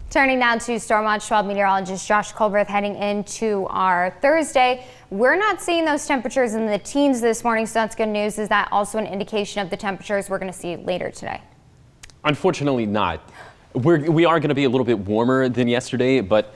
Turning now to Storm Watch 12 meteorologist Josh Colbert heading into our Thursday. We're not seeing those temperatures in the teens this morning, so that's good news. Is that also an indication of the temperatures we're going to see later today? Unfortunately not. We are going to be a little bit warmer than yesterday, but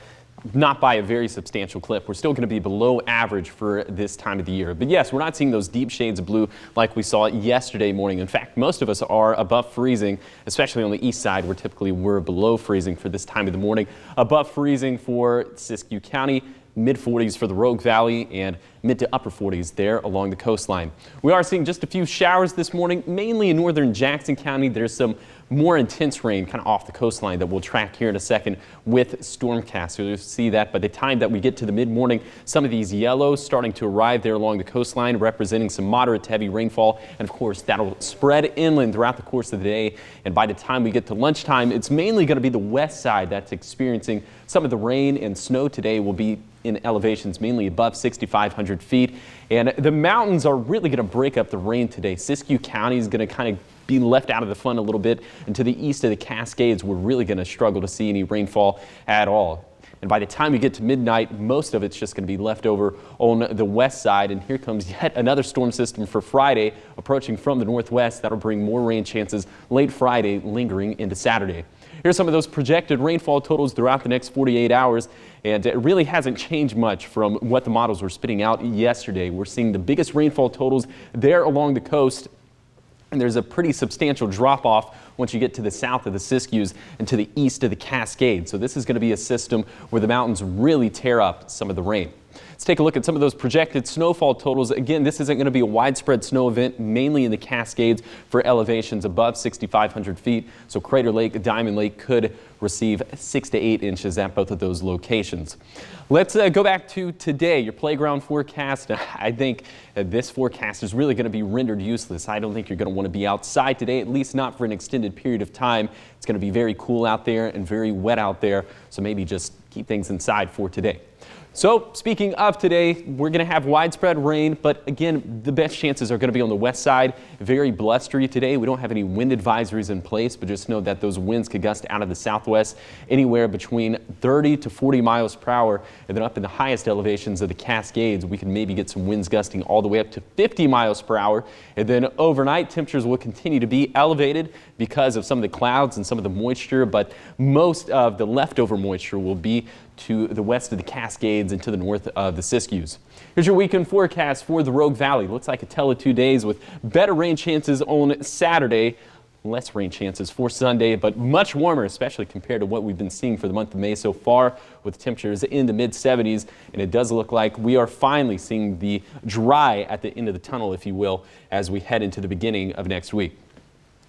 not by a very substantial clip. We're still going to be below average for this time of the year. But yes, we're not seeing those deep shades of blue like we saw yesterday morning. In fact, most of us are above freezing, especially on the east side, where typically we're below freezing for this time of the morning. Above freezing for Siskiyou County, mid-40s for the Rogue Valley, and mid to upper 40s there along the coastline. We are seeing just a few showers this morning, mainly in northern Jackson County. There's some more intense rain kind of off the coastline that we'll track here in a second with Stormcast. So you'll see that by the time that we get to the mid-morning, some of these yellows starting to arrive there along the coastline, representing some moderate to heavy rainfall. And of course, that'll spread inland throughout the course of the day. And by the time we get to lunchtime, it's mainly going to be the west side that's experiencing some of the rain and snow today. Will be in elevations mainly above 6,500 feet. And the mountains are really going to break up the rain today. Siskiyou County is going to kind of be left out of the fun a little bit. And to the east of the Cascades, we're really going to struggle to see any rainfall at all. And by the time we get to midnight, most of it's just going to be left over on the west side. And here comes yet another storm system for Friday, approaching from the northwest. That'll bring more rain chances late Friday, lingering into Saturday. Here's some of those projected rainfall totals throughout the next 48 hours. And it really hasn't changed much from what the models were spitting out yesterday. We're seeing the biggest rainfall totals there along the coast. And there's a pretty substantial drop off once you get to the south of the Siskiyous and to the east of the Cascades. So this is going to be a system where the mountains really tear up some of the rain. Let's take a look at some of those projected snowfall totals. Again, this isn't going to be a widespread snow event, mainly in the Cascades for elevations above 6,500 feet. So Crater Lake, Diamond Lake could receive 6 to 8 inches at both of those locations. Let's go back to today, your playground forecast. I think this forecast is really going to be rendered useless. I don't think you're going to want to be outside today, at least not for an extended period of time. It's going to be very cool out there and very wet out there. So maybe just keep things inside for today. So speaking of today, we're going to have widespread rain, but again, the best chances are going to be on the west side. Very blustery today. We don't have any wind advisories in place, but just know that those winds could gust out of the southwest anywhere between 30 to 40 miles per hour. And then up in the highest elevations of the Cascades, we can maybe get some winds gusting all the way up to 50 miles per hour. And then overnight, temperatures will continue to be elevated because of some of the clouds and some of the moisture, but most of the leftover moisture will be to the west of the Cascades and to the north of the Siskiyous. Here's your weekend forecast for the Rogue Valley. Looks like a tell of 2 days with better rain chances on Saturday, less rain chances for Sunday, but much warmer, especially compared to what we've been seeing for the month of May so far, with temperatures in the mid-70s. And it does look like we are finally seeing the dry at the end of the tunnel, if you will, as we head into the beginning of next week.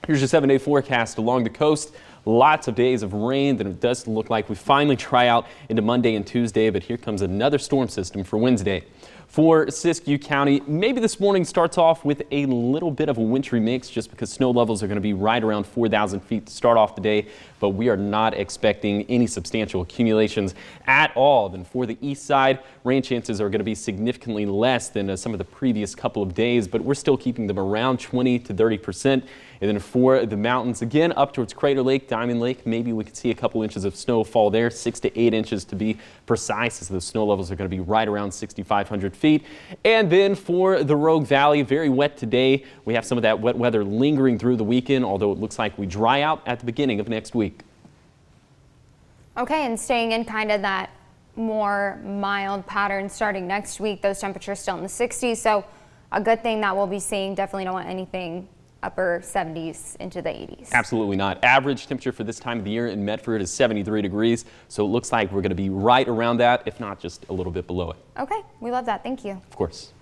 Here's your 7-day forecast along the coast. Lots of days of rain. Then it does look like we finally dry out into Monday and Tuesday, but here comes another storm system for Wednesday. For Siskiyou County, maybe this morning starts off with a little bit of a wintry mix just because snow levels are going to be right around 4,000 feet to start off the day, but we are not expecting any substantial accumulations at all. Then for the east side, rain chances are going to be significantly less than some of the previous couple of days, but we're still keeping them around 20 to 30%. And then for the mountains, again, up towards Crater Lake, Diamond Lake, maybe we could see a couple inches of snow fall there, 6 to 8 inches to be precise, as those snow levels are going to be right around 6,500 feet. And then for the Rogue Valley, very wet today. We have some of that wet weather lingering through the weekend, although it looks like we dry out at the beginning of next week. Okay, and staying in kind of that more mild pattern starting next week, those temperatures still in the 60s. So a good thing that we'll be seeing. Definitely don't want anything upper 70s into the 80s. Absolutely not. Average temperature for this time of the year in Medford is 73 degrees. So it looks like we're going to be right around that, if not just a little bit below it. Okay, we love that. Thank you. Of course.